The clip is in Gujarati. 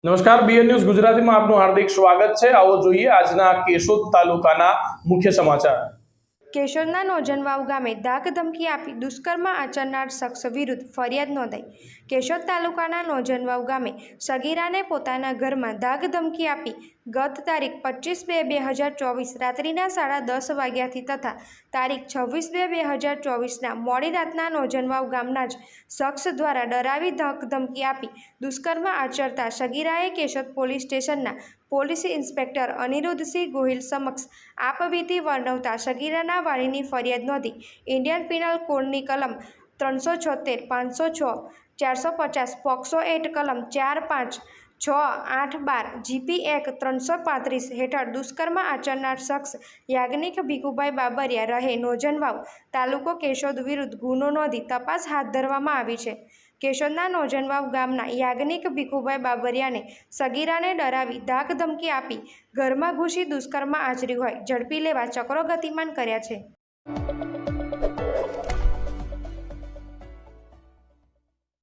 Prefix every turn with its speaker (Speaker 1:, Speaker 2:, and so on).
Speaker 1: નમસ્કાર, બીએન ન્યૂઝ ગુજરાતીમાં આપનું હાર્દિક સ્વાગત છે। આવો જોઈએ આજના કેશોદ તાલુકાના મુખ્ય સમાચાર।
Speaker 2: કેશોદના નોજનવાવ ગામે ધાકધમકી આપી દુષ્કર્મ આચરનાર શખ્સ વિરુદ્ધ ફરિયાદ નોંધાઈ। કેશોદ તાલુકાના નોજનવાવ ગામે સગીરાને પોતાના ઘરમાં ધાકધમકી આપી ગત તારીખ 25/2/2024 રાત્રિના 10:30 વાગ્યાથી તથા તારીખ 26/2/2024ના મોડી રાતના નોજનવાવ ગામના જ શખ્સ દ્વારા ડરાવી ધાકધમકી આપી દુષ્કર્મ આચરતા સગીરાએ કેશોદ પોલીસ સ્ટેશનના પોલીસ ઇન્સ્પેક્ટર અનિરુદ્ધસિંહ ગોહિલ સમક્ષ આપવીતી વર્ણવતા સગીરાના વાલીની ફરિયાદ નોંધી ઇન્ડિયન પિનલ કોડની કલમ 376, 506, 450, પોક્સો એક્ટ કલમ 4, 5, 6, 8, 12, જીપી એક્ટ 335 હેઠળ દુષ્કર્મ આચરનાર શખ્સ યાજ્ઞિક ભીખુભાઈ બાબરિયા રહે નોજનવાવ તાલુકો કેશોદ વિરુદ્ધ ગુનો નોંધી તપાસ હાથ ધરવામાં આવી છે। કેશોદના નોજનવાવ ગામના યાજ્ઞિક ભીખુભાઈ બાબરિયાને સગીરાને ડરાવી ધાકધમકી આપી ઘરમાં ઘૂસી દુષ્કર્મ આચર્યું હોય ઝડપી લેવા ચક્રો ગતિમાન કર્યા છે।